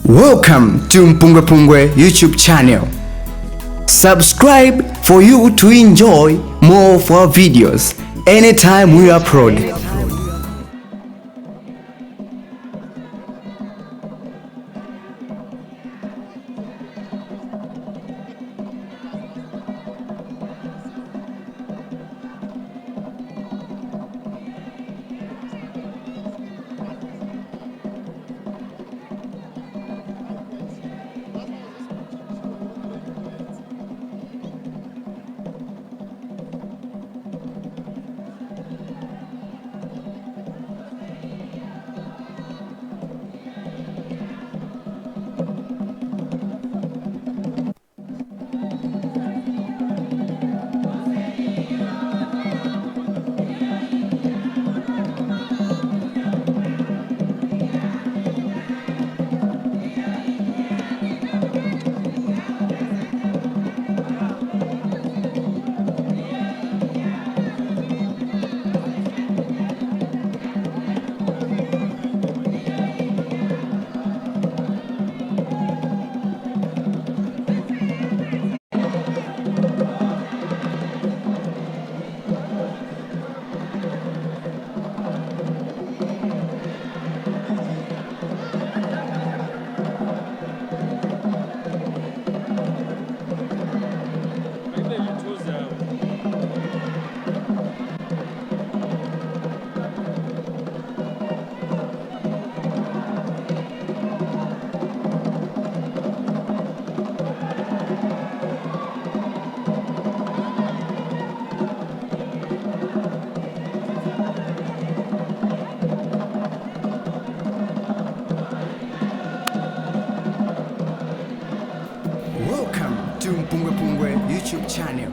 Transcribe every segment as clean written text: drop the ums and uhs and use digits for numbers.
Welcome to MPUNGWE-PUNGWE YouTube channel. Subscribe for you to enjoy more of our videos anytime we upload. Welcome to MPUNGWE-PUNGWE YouTube channel.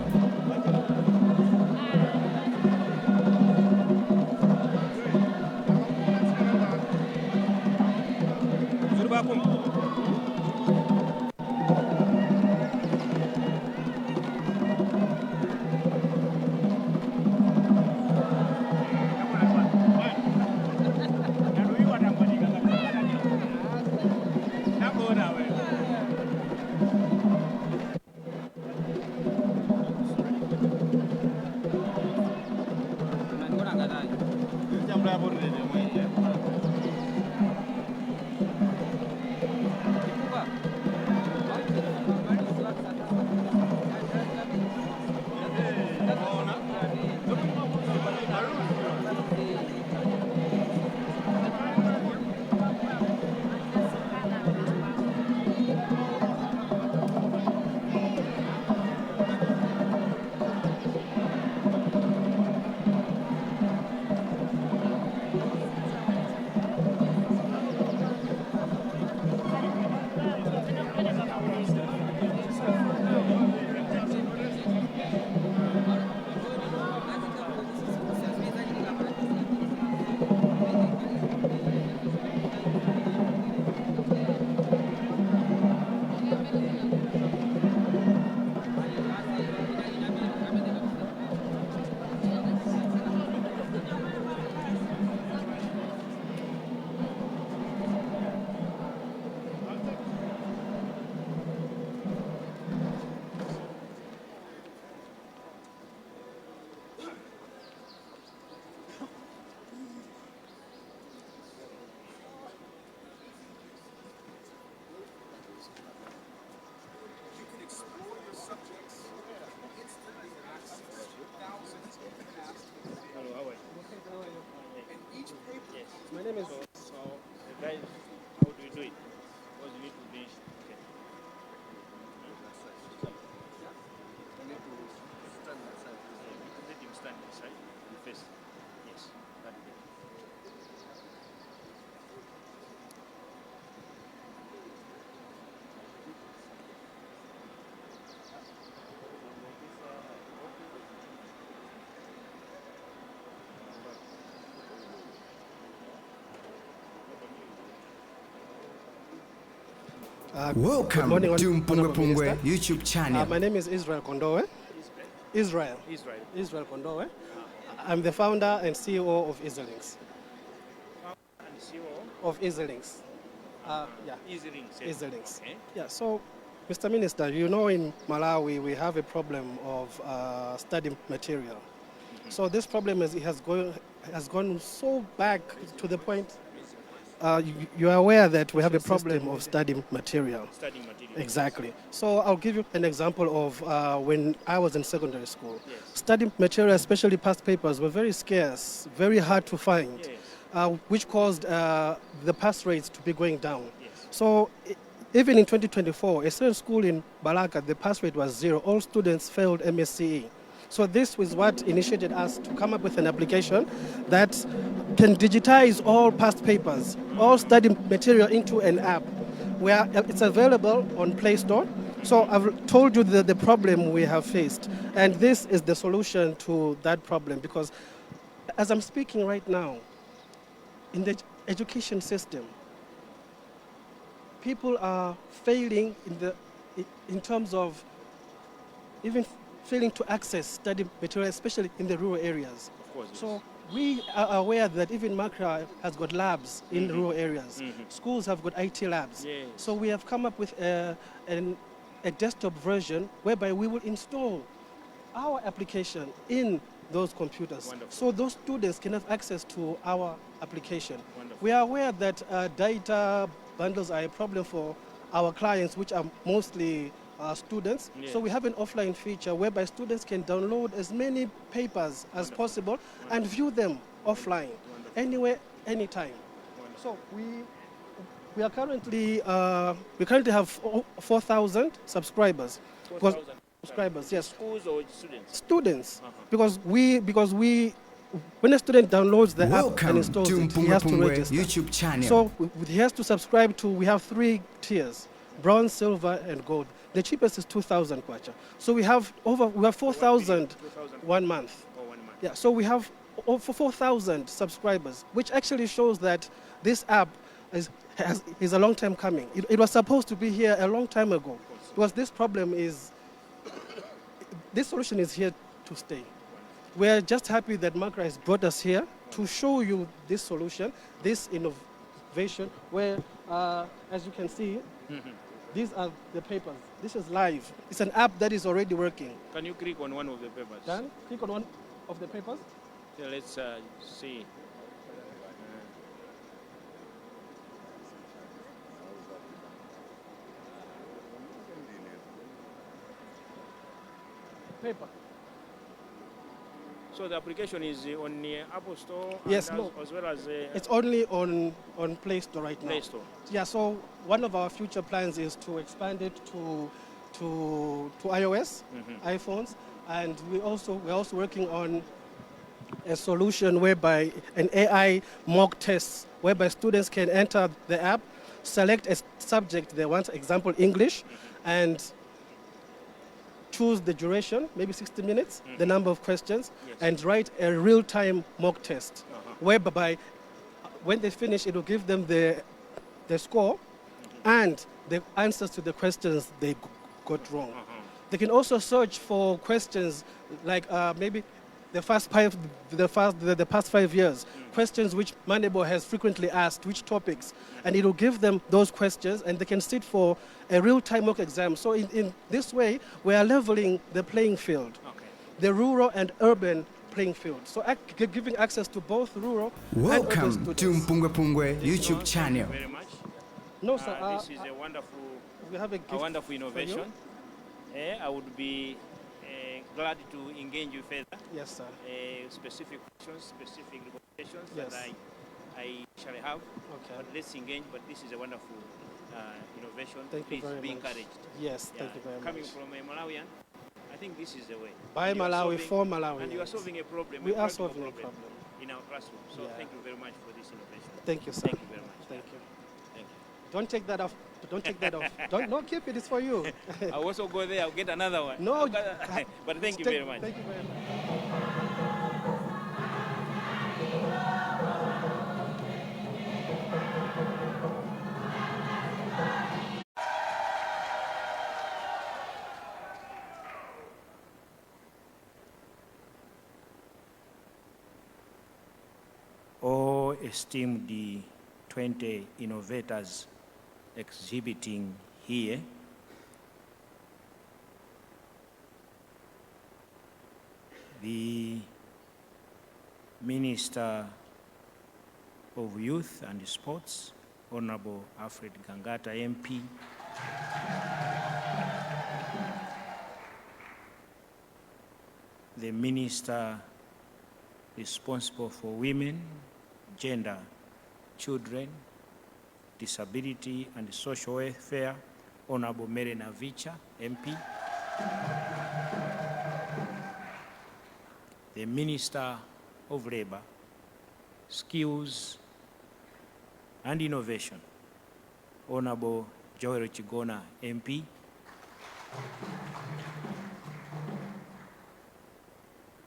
My name is so guys, how do you do it? Because you need to be okay. You need to stand aside. Let him stand aside. You face. Yes. That way. Welcome to MPUNGWE-PUNGWE YouTube channel. My name is Israel Kondowe. Israel Kondowe. I'm the founder and CEO of EasyLinks. And CEO of EasyLinks. Yeah. EasyLinks. EasyLinks. Okay. Yeah, so, Mr. Minister, you know in Malawi we have a problem of study material. So this problem has gone so back to the point you are aware that we have a problem of study material. Studying material. Exactly. So I'll give you an example of when I was in secondary school. Yes. Study material, especially past papers, were very scarce, very hard to find, Yes. which caused the pass rates to be going down. Yes. So even in 2024, a certain school in Balaka, the pass rate was 0. All students failed MSCE. So this was what initiated us to come up with an application that can digitize all past papers, all study material into an app where it's available on Play Store. So I've told you the problem we have faced, and this is the solution to that problem, because as I'm speaking right now, in the education system, people are failing in terms of even failing to access study material, especially in the rural areas. Of course. So we are aware that even Makra has got labs in rural areas. Schools have got IT labs. Yes. So we have come up with a desktop version whereby we will install our application in those computers. Wonderful. So those students can have access to our application. Wonderful. We are aware that data bundles are a problem for our clients, which are mostly students. Yes. So we have an offline feature whereby students can download as many papers as possible and view them offline, anywhere, anytime. So we are currently we currently have 4,000 subscribers. 4,000 subscribers, yes. Schools or students? Students, because we when a student downloads the app and Welcome installs to it, he has to MPUNGWE-PUNGWE register. YouTube channel. So he has to subscribe to, we have 3 tiers, bronze, silver, and gold. The cheapest is 2,000 kwacha. So we have 4,000 1 month. Or 1 month. Yeah, so we have over 4,000 subscribers, which actually shows that this app is a long time coming. It was supposed to be here a long time ago, because this problem is, this solution is here to stay. We're just happy that Makra has brought us here to show you this solution, this innovation, where, as you can see, these are the papers. This is live. It's an app that is already working. Can you click on one of the papers? Dan, click on one of the papers. Yeah, let's see. Paper. So the application is on the Apple Store? Yes, and no. as well as It's only on Play Store right now. Play Store. Yeah, so one of our future plans is to expand it to iOS, iPhones, and we're also working on a solution whereby an AI mock test, whereby students can enter the app, select a subject they want, example English, and choose the duration, maybe 60 minutes, the number of questions, and write a real-time mock test, whereby when they finish, it will give them the score and the answers to the questions they got wrong. They can also search for questions like maybe the past 5 years, questions which Manebo has frequently asked, which topics, and it will give them those questions, and they can sit for a real-time mock exam. So in this way, we are leveling the playing field, the rural and urban playing field. So giving access to both rural and urban Welcome students. to MPUNGWE-PUNGWE YouTube Thank channel. you very much. No, sir. This is a wonderful, we have a gift wonderful for you. innovation. I would be glad to engage you further. Yes, sir. Specific questions, specific recommendations Yes. that I shall have. Okay. But let's engage. But this is a wonderful innovation. Thank you Please very be much. encouraged. Yes, thank you very much. Coming from a Malawian, I think this is the way. By And you are Malawi, solving- for Malawi. And you are solving a problem. We are practical solving a problem. in our classroom. So Yeah. thank you very much for this innovation. Thank you, sir. Thank you very much. Thank you. Thank you. Don't take that off. Don't take that off. Don't keep it. It's for you. I'll also go there. I'll get another one. No, but thank you Take- very much. Thank you very much. All esteemed 20 innovators exhibiting here the Minister of Youth and Sports, Honorable Alfred Gangata MP, the Minister responsible for women, gender, children, disability and social welfare, Honorable Merena Vicha, MP, the Minister of Labor, Skills and Innovation, Honorable Joel Chigona, MP,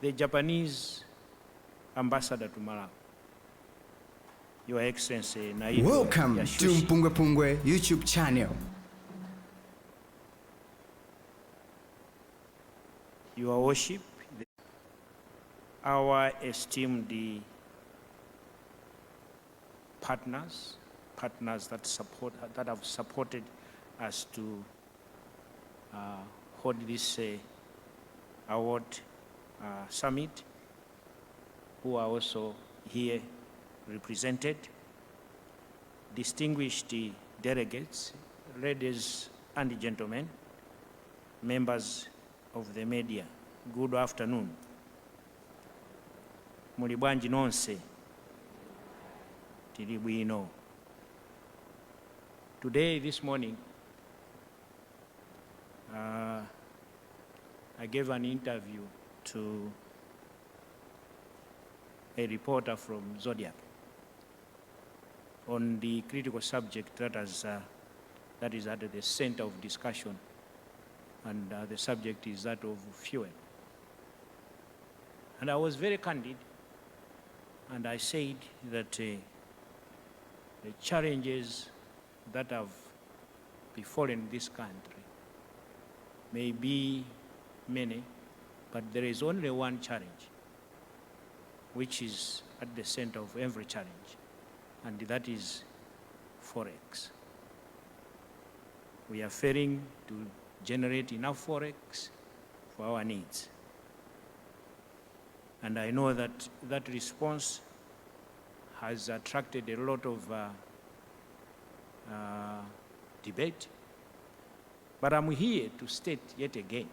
the Japanese Ambassador to Malawi, Your Excellency Naibu Welcome Yashushi, to MPUNGWE-PUNGWE YouTube channel. Your Worship, our esteemed partners that have supported us to hold this award summit, who are also here represented, distinguished delegates, ladies and gentlemen, members of the media, good afternoon. Muli bwanji nonse, tili bwino. Today, this morning, I gave an interview to a reporter from Zodiac on the critical subject that is at the center of discussion, and the subject is that of fuel. And I was very candid, and I said that the challenges that have befallen this country may be many, but there is only one challenge which is at the center of every challenge, and that is Forex. We are failing to generate enough Forex for our needs. And I know that that response has attracted a lot of debate, but I'm here to state yet again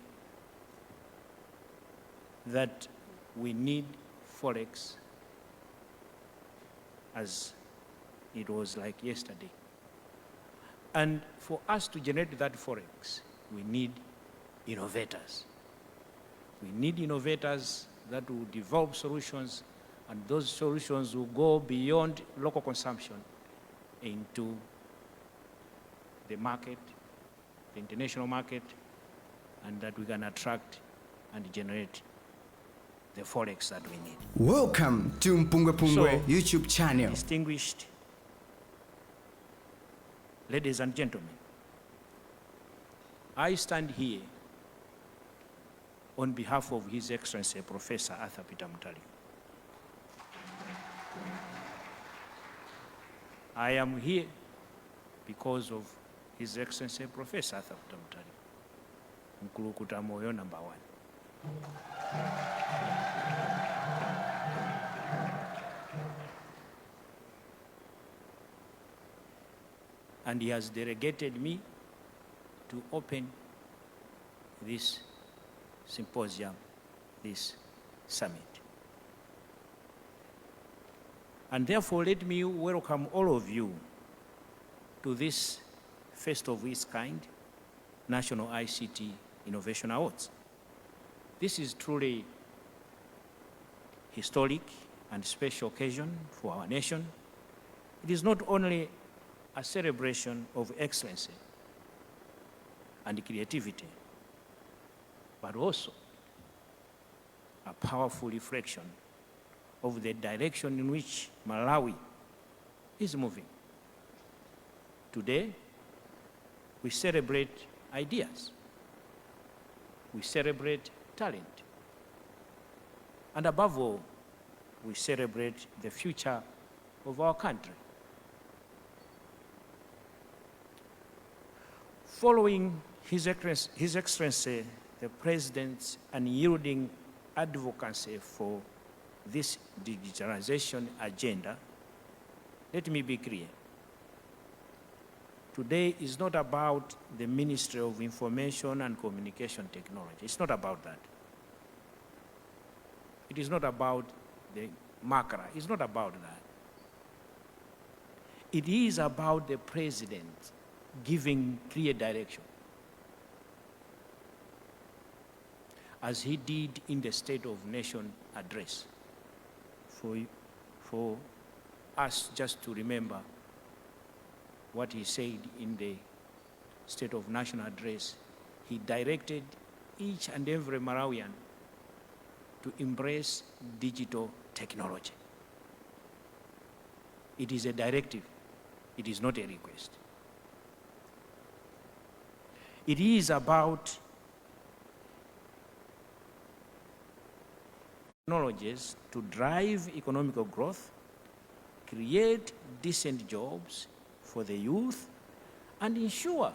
that we need Forex as it was like yesterday. And for us to generate that Forex, we need innovators. We need innovators that will develop solutions, and those solutions will go beyond local consumption into the market, the international market, and that we can attract and generate the Forex that we need. Welcome to MPUNGWE-PUNGWE So, YouTube channel. Distinguished ladies and gentlemen, I stand here on behalf of His Excellency Professor Arthur Peter Mutali. I am here because of His Excellency Professor Arthur Peter Mutali, Nkulukuta Moyo #1. And he has delegated me to open this symposium, this summit. And therefore, let me welcome all of you to this first of its kind National ICT Innovation Awards. This is truly historic and special occasion for our nation. It is not only a celebration of excellency and creativity, but also a powerful reflection of the direction in which Malawi is moving. Today, we celebrate ideas, we celebrate talent, and above all, we celebrate the future of our country. Following His Excellency, the President's unyielding advocacy for this digitalization agenda, let me be clear. Today is not about the Ministry of Information and Communication Technology. It's not about that. It is not about the MACRA. It's not about that. It is about the President giving clear direction, as he did in the State of Nation address. For us just to remember what he said in the State of Nation address, he directed each and every Malawian to embrace digital technology. It is a directive. It is not a request. It is about technologies to drive economic growth, create decent jobs for the youth, and ensure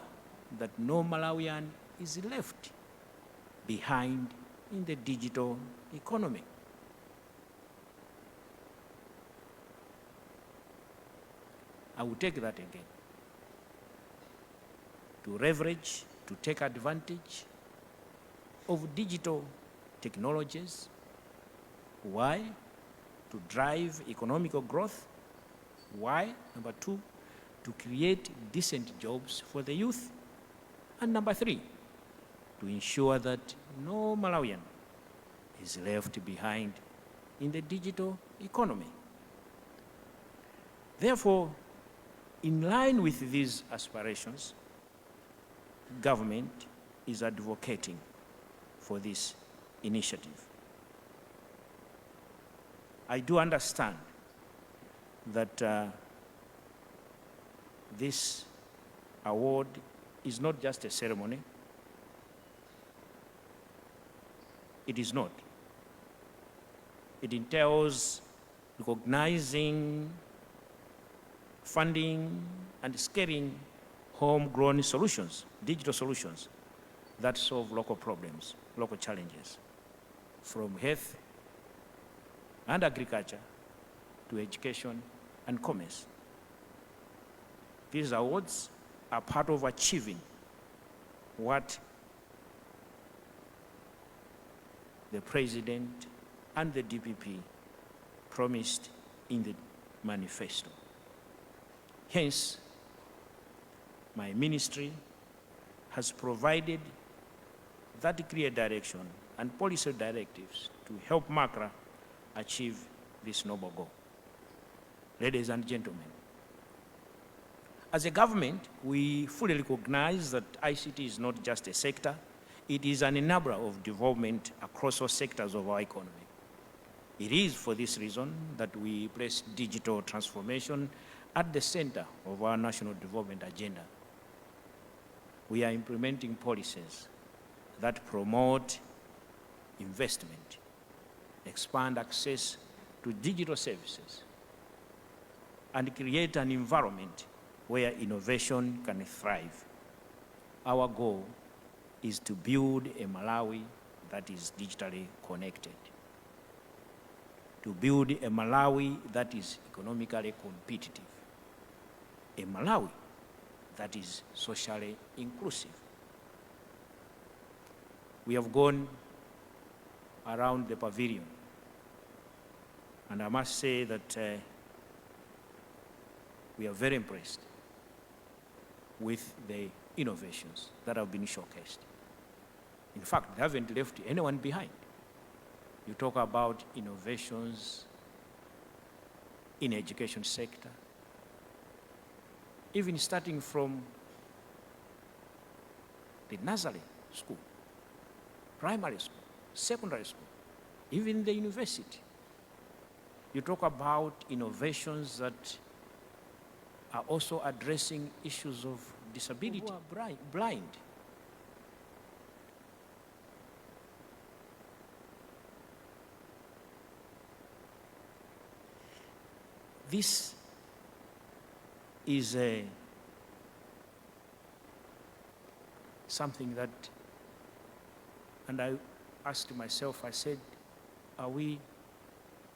that no Malawian is left behind in the digital economy. I will take that again. To leverage, to take advantage of digital technologies. Why? To drive economic growth. Why? Number two, to create decent jobs for the youth. And number three, to ensure that no Malawian is left behind in the digital economy. Therefore, in line with these aspirations, government is advocating for this initiative. I do understand that this award is not just a ceremony. It is not. It entails recognizing, funding, and scaling homegrown solutions, digital solutions that solve local problems, local challenges, from health and agriculture to education and commerce. These awards are part of achieving what the President and the DPP promised in the manifesto. Hence, my ministry has provided that clear direction and policy directives to help MACRA achieve this noble goal. Ladies and gentlemen, as a government, we fully recognize that ICT is not just a sector, it is an enabler of development across all sectors of our economy. It is for this reason that we place digital transformation at the center of our national development agenda. We are implementing policies that promote investment, expand access to digital services, and create an environment where innovation can thrive. Our goal is to build a Malawi that is digitally connected, to build a Malawi that is economically competitive, a Malawi that is socially inclusive. We have gone around the pavilion, and I must say that we are very impressed with the innovations that have been showcased. In fact, they haven't left anyone behind. You talk about innovations in the education sector, even starting from the nursery school, primary school, secondary school, even the university. You talk about innovations that are also addressing issues of disability, who are blind. This is something that, and I asked myself, I said, are we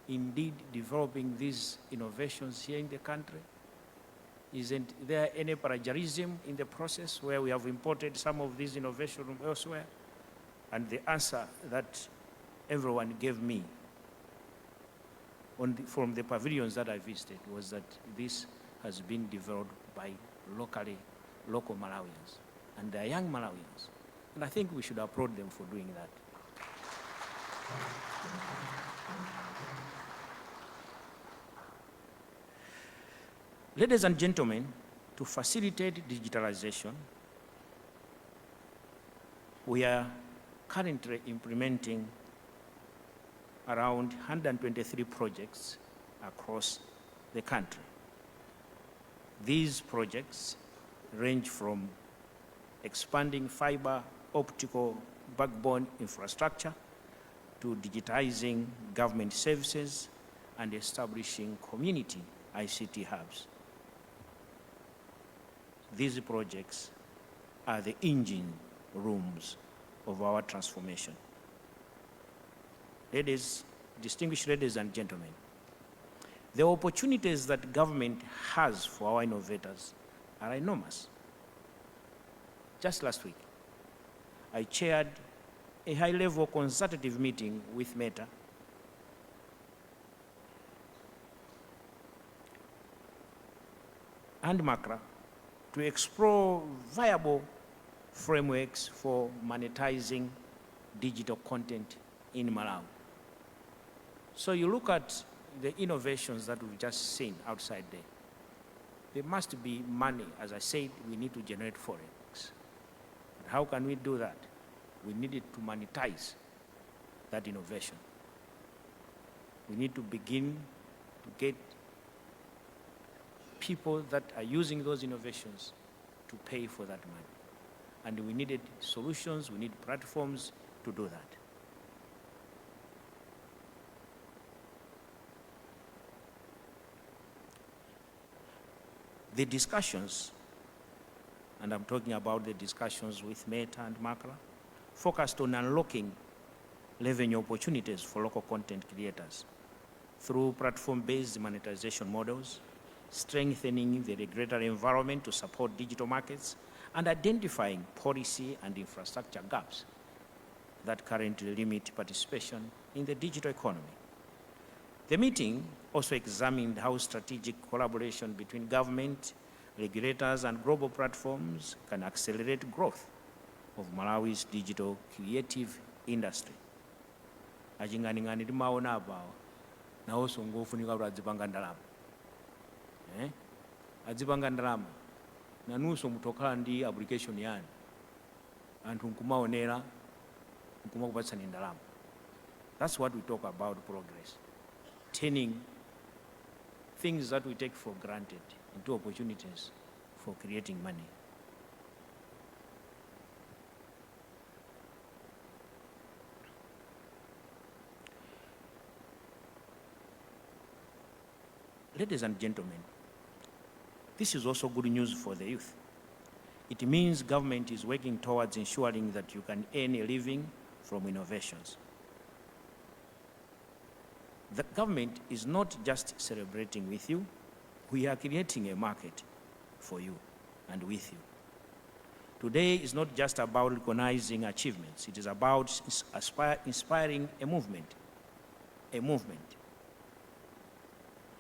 indeed developing these innovations here in the country? Isn't there any plagiarism in the process where we have imported some of these innovations from elsewhere? And the answer that everyone gave me from the pavilions that I visited was that this has been developed by local Malawians, and they are young Malawians. And I think we should applaud them for doing that. Ladies and gentlemen, to facilitate digitalization, we are currently implementing around 123 projects across the country. These projects range from expanding fiber optical backbone infrastructure to digitizing government services and establishing community ICT hubs. These projects are the engine rooms of our transformation. Distinguished ladies and gentlemen, the opportunities that government has for our innovators are enormous. Just last week, I chaired a high-level consultative meeting with Meta and Macra to explore viable frameworks for monetizing digital content in Malawi. So you look at the innovations that we've just seen outside there. There must be money. As I said, we need to generate forex. But how can we do that? We needed to monetize that innovation. We need to begin to get people that are using those innovations to pay for that money. And we needed solutions, we need platforms to do that. The discussions, and I'm talking about the discussions with Meta and Macra, focused on unlocking revenue opportunities for local content creators through platform-based monetization models, strengthening the regulatory environment to support digital markets, and identifying policy and infrastructure gaps that currently limit participation in the digital economy. The meeting also examined how strategic collaboration between government, regulators, and global platforms can accelerate growth of Malawi's digital creative industry. Ajingani maona abawa na oso ngofunika kuti adzipanga ndalama. Adzipanga ndalama na nuso mutokhala ndi application yani anthu nkumaonera nkumakupatsani ndalama. That's what we talk about progress. Turning things that we take for granted into opportunities for creating money. Ladies and gentlemen, this is also good news for the youth. It means government is working towards ensuring that you can earn a living from innovations. The government is not just celebrating with you, we are creating a market for you and with you. Today is not just about recognizing achievements, it is about inspiring a movement.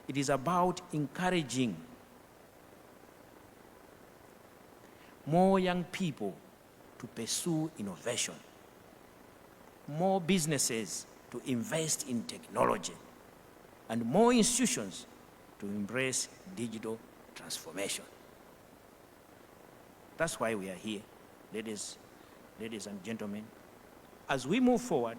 It is about encouraging more young people to pursue innovation, more businesses to invest in technology, and more institutions to embrace digital transformation. That's why we are here, ladies and gentlemen. As we move forward,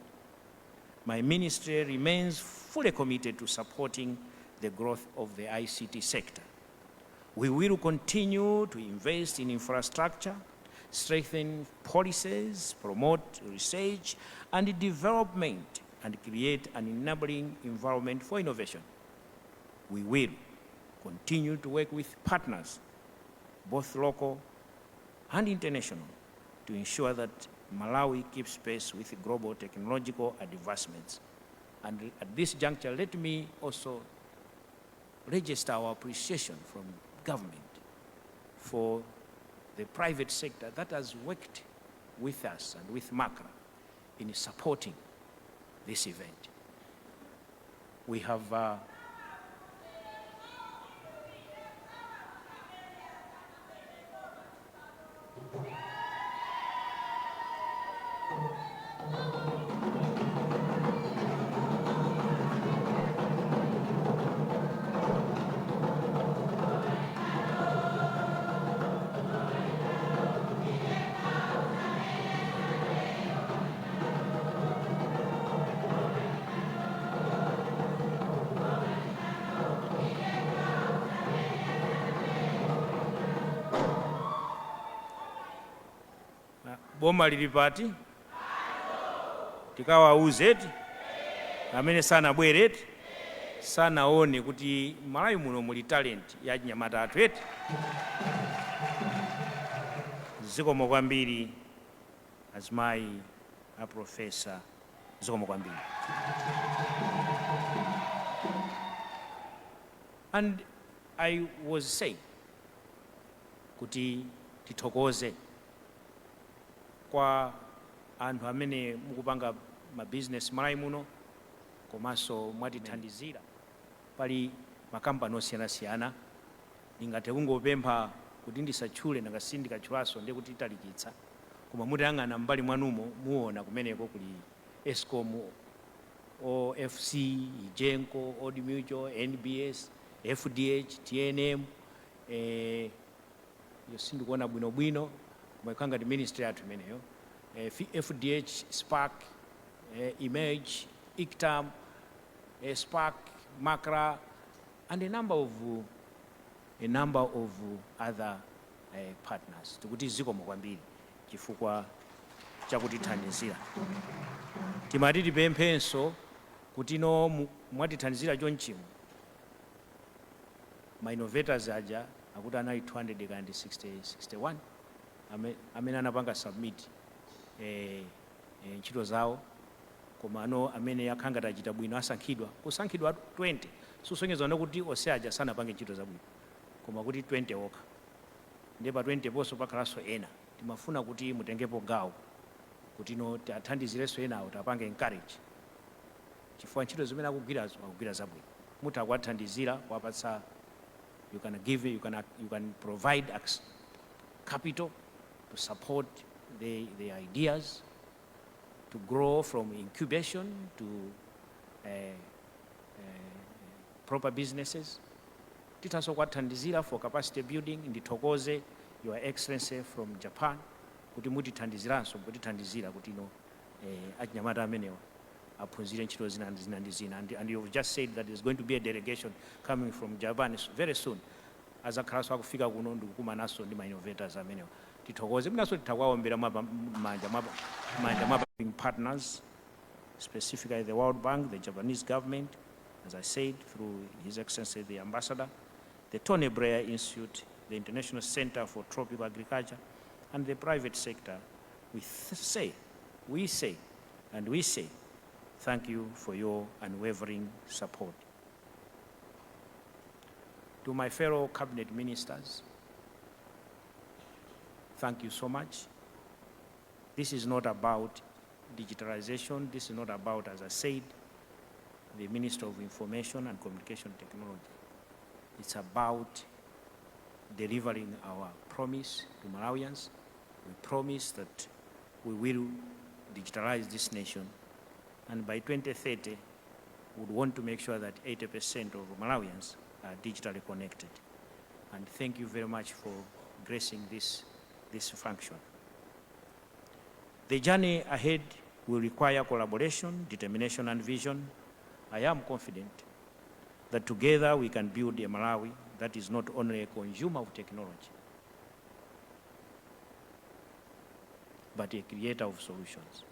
my ministry remains fully committed to supporting the growth of the ICT sector. We will continue to invest in infrastructure, strengthen policies, promote research and development, and create an enabling environment for innovation. We will continue to work with partners, both local and international, to ensure that Malawi keeps pace with global technological advancements. And at this juncture, let me also register our appreciation from government for the private sector that has worked with us and with MACRA in supporting this event. We have boma lili pati tikawauze amene sanabwere sanaone kuti Malawi muno muli talent ya chinyamata athu eti. Zikomo kwambiri azimayi a professor, zikomo kwambiri. And I was saying kuti tithokoze kwa anthu amene mukupanga business Malawi muno komanso mwatithandizira. Pali makampani osiyanasiyana ndingathe kungopempha kuti ndisatchule nangasi ndikatchulaso ndiye kuti talikitsa, koma mutayang'ana mbali mwanumo muona kumeneko kuli Eskom, OFC, Ijenko, Old Mutual, NBS, FDH, TNM, yosindikuona bwinobwino mwekanga di ministry yathu imeneyo, FDH, Spark, Image, ICTAM, Spark, MACRA, and a number of other partners. Tikuti zikomo kwambiri chifukwa chakutithandizira. Timati tipemphenso kuti no mwatithandizira chonchimo ma innovators aja akuti anali 261 amene anapanga submit ntchito zawo, koma ano amene akhanga tachita bwino asankhidwa kusankhidwa 20 susonyeza kuti onse aja sanapange ntchito zabwino, koma kuti 20 okha. Ndipo pa 20 ponso pakhalanso ena timafuna kuti mutengepo gawo kuti no athandizirenso enawo tapange encourage chifukwa ntchito zimene akugwira zabwino. Munthu akuwathandizira kuwapatsa, you can provide capital to support the ideas to grow from incubation to proper businesses. Titaso kwathandizira for capacity building. Ndithokoze Your Excellency from Japan kuti mutithandiziranso kutithandizira kuti no achinyamata amenewa aphunzire ntchito zina ndi zina. And you've just said that there's going to be a delegation coming from Japan very soon. Azakhalanso akufika kuno ndikukumanaso ndi ma innovators amenewa. Tithokoze minaso tithawaombera manja partners, specifically the World Bank, the Japanese government, as I said, through His Excellency the Ambassador, the Tony Blair Institute, the International Center for Tropical Agriculture, and the private sector. We say, thank you for your unwavering support. To my fellow cabinet ministers, thank you so much. This is not about digitalization. This is not about, as I said, the Minister of Information and Communication Technology. It's about delivering our promise to Malawians. We promise that we will digitalize this nation, and by 2030, we would want to make sure that 80% of Malawians are digitally connected. And thank you very much for gracing this function. The journey ahead will require collaboration, determination, and vision. I am confident that together we can build a Malawi that is not only a consumer of technology, but a creator of solutions.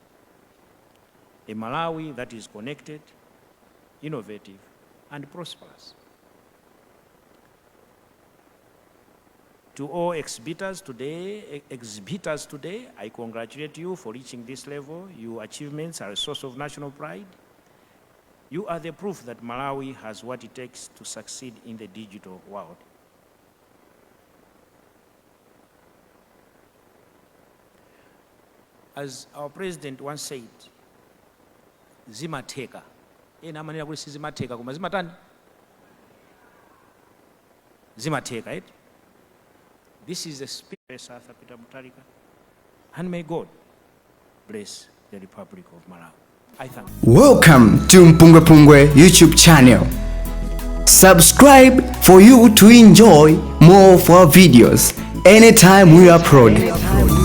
A Malawi that is connected, innovative, and prosperous. to all exhibitors today, I congratulate you for reaching this level. Your achievements are a source of national pride. You are the proof that Malawi has what it takes to succeed in the digital world. As our president once said, zimateka. Ena manena kuti zimateka kuma zimatani? Zimateka, right? This is the spirit of Peter Mutharika. And may God bless the Republic of Malawi. I thank you. Welcome to MPUNGWE-PUNGWE YouTube channel. Subscribe for you to enjoy more of our videos anytime we upload.